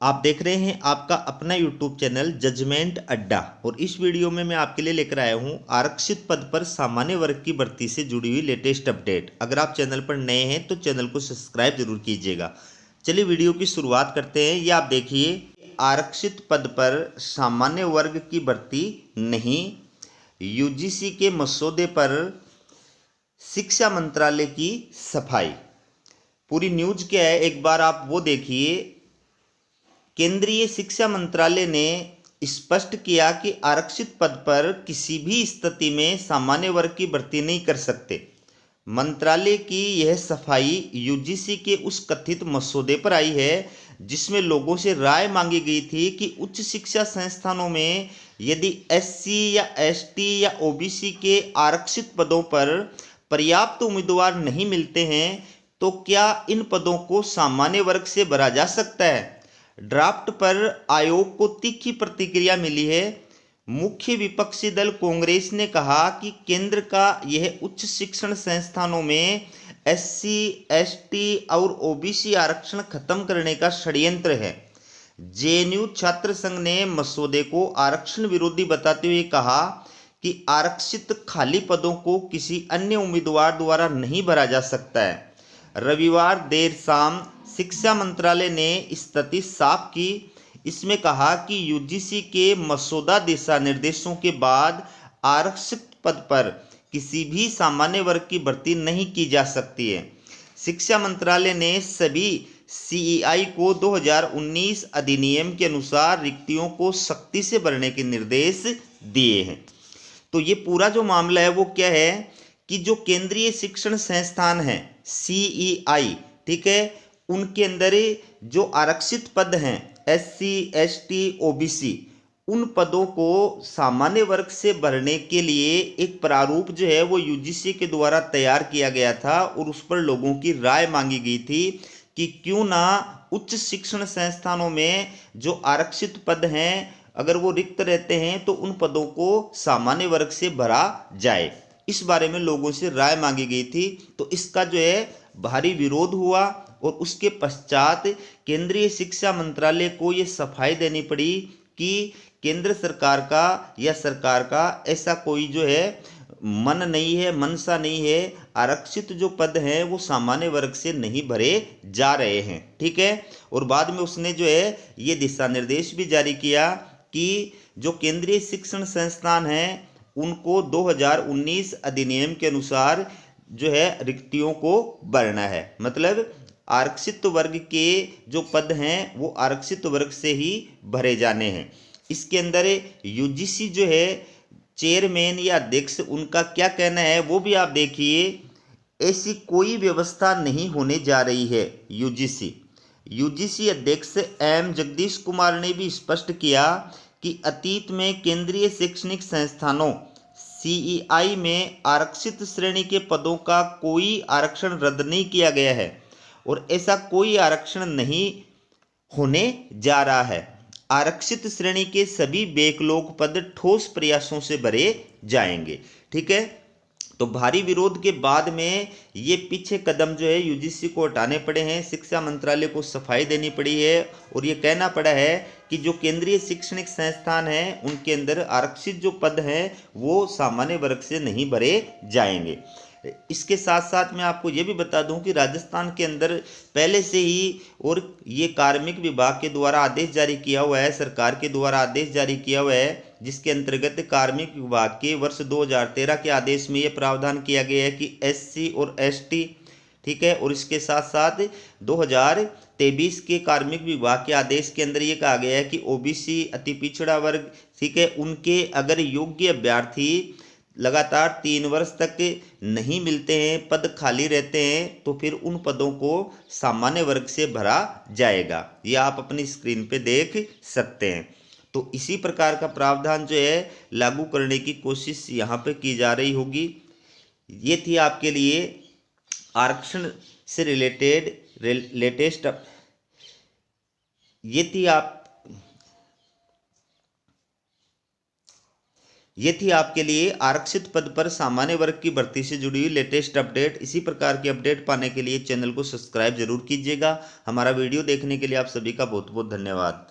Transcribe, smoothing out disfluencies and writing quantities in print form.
आप देख रहे हैं आपका अपना यूट्यूब चैनल जजमेंट अड्डा। और इस वीडियो में मैं आपके लिए लेकर आया हूं आरक्षित पद पर सामान्य वर्ग की भर्ती से जुड़ी हुई लेटेस्ट अपडेट। अगर आप चैनल पर नए हैं तो चैनल को सब्सक्राइब जरूर कीजिएगा। चलिए वीडियो की शुरुआत करते हैं। ये आप देखिए, आरक्षित पद पर सामान्य वर्ग की भर्ती नहीं, यूजीसी के मसौदे पर शिक्षा मंत्रालय की सफाई। पूरी न्यूज क्या है एक बार आप वो देखिए। केंद्रीय शिक्षा मंत्रालय ने स्पष्ट किया कि आरक्षित पद पर किसी भी स्थिति में सामान्य वर्ग की भर्ती नहीं कर सकते। मंत्रालय की यह सफाई यूजीसी के उस कथित मसौदे पर आई है जिसमें लोगों से राय मांगी गई थी कि उच्च शिक्षा संस्थानों में यदि एससी या एसटी या ओबीसी के आरक्षित पदों पर पर्याप्त उम्मीदवार नहीं मिलते हैं तो क्या इन पदों को सामान्य वर्ग से भरा जा सकता है। ड्राफ्ट पर आयोग को तीखी प्रतिक्रिया मिली है। मुख्य विपक्षी दल कांग्रेस ने कहा कि केंद्र का यह उच्च शिक्षण संस्थानों में एससी, एसटी और ओबीसी आरक्षण खत्म करने का षड्यंत्र है। जेएनयू छात्र संघ ने मसौदे को आरक्षण विरोधी बताते हुए कहा कि आरक्षित खाली पदों को किसी अन्य उम्मीदवार द्वारा नहीं भरा जा सकता है। रविवार देर शाम शिक्षा मंत्रालय ने स्थिति साफ की। इसमें कहा कि यूजीसी के मसौदा दिशा निर्देशों के बाद आरक्षित पद पर किसी भी सामान्य वर्ग की भर्ती नहीं की जा सकती है। शिक्षा मंत्रालय ने सभी सीईआई को 2019 अधिनियम के अनुसार रिक्तियों को सख्ती से भरने के निर्देश दिए हैं। तो ये पूरा जो मामला है वो क्या है कि जो केंद्रीय शिक्षण संस्थान है सीईआई, ठीक है, उनके अंदर जो आरक्षित पद हैं एससी, एसटी, ओबीसी, उन पदों को सामान्य वर्ग से भरने के लिए एक प्रारूप जो है वो यूजीसी के द्वारा तैयार किया गया था और उस पर लोगों की राय मांगी गई थी कि क्यों ना उच्च शिक्षण संस्थानों में जो आरक्षित पद हैं अगर वो रिक्त रहते हैं तो उन पदों को सामान्य वर्ग से भरा जाए। इस बारे में लोगों से राय मांगी गई थी। तो इसका जो है भारी विरोध हुआ और उसके पश्चात केंद्रीय शिक्षा मंत्रालय को ये सफाई देनी पड़ी कि केंद्र सरकार का या सरकार का ऐसा कोई जो है मन नहीं है, मनसा नहीं है। आरक्षित जो पद हैं वो सामान्य वर्ग से नहीं भरे जा रहे हैं, ठीक है। और बाद में उसने जो है ये दिशा निर्देश भी जारी किया कि जो केंद्रीय शिक्षण संस्थान हैं उनको 2019 अधिनियम के अनुसार जो है रिक्तियों को भरना है। मतलब आरक्षित वर्ग के जो पद हैं वो आरक्षित वर्ग से ही भरे जाने हैं। इसके अंदर यूजीसी जो है चेयरमैन या अध्यक्ष उनका क्या कहना है वो भी आप देखिए। ऐसी कोई व्यवस्था नहीं होने जा रही है। यूजीसी अध्यक्ष एम जगदीश कुमार ने भी स्पष्ट किया कि अतीत में केंद्रीय शैक्षणिक संस्थानों सीईआई में आरक्षित श्रेणी के पदों का कोई आरक्षण रद्द नहीं किया गया है और ऐसा कोई आरक्षण नहीं होने जा रहा है। आरक्षित श्रेणी के सभी बैकलॉग पद ठोस प्रयासों से भरे जाएंगे, ठीक है। तो भारी विरोध के बाद में ये पीछे कदम जो है यूजीसी को हटाने पड़े हैं, शिक्षा मंत्रालय को सफाई देनी पड़ी है और ये कहना पड़ा है कि जो केंद्रीय शैक्षणिक संस्थान हैं उनके अंदर आरक्षित जो पद हैं वो सामान्य वर्ग से नहीं भरे जाएंगे। इसके साथ साथ मैं आपको ये भी बता दूं कि राजस्थान के अंदर पहले से ही और ये कार्मिक विभाग के द्वारा आदेश जारी किया हुआ है, सरकार के द्वारा आदेश जारी किया हुआ है जिसके अंतर्गत कार्मिक विभाग के वर्ष 2013 के आदेश में ये प्रावधान किया गया है कि एससी और एसटी, ठीक है, और इसके साथ साथ 2023 के कार्मिक विभाग के आदेश के अंदर ये कहा गया है कि ओबीसी, अति पिछड़ा वर्ग, ठीक है, उनके अगर योग्य अभ्यर्थी लगातार 3 वर्ष तक नहीं मिलते हैं, पद खाली रहते हैं तो फिर उन पदों को सामान्य वर्ग से भरा जाएगा। ये आप अपनी स्क्रीन पे देख सकते हैं। तो इसी प्रकार का प्रावधान जो है लागू करने की कोशिश यहाँ पे की जा रही होगी। ये थी आपके लिए आरक्षण से रिलेटेड लेटेस्ट ये थी ये थी आपके लिए आरक्षित पद पर सामान्य वर्ग की भर्ती से जुड़ी हुई लेटेस्ट अपडेट। इसी प्रकार की अपडेट पाने के लिए चैनल को सब्सक्राइब जरूर कीजिएगा। हमारा वीडियो देखने के लिए आप सभी का बहुत बहुत धन्यवाद।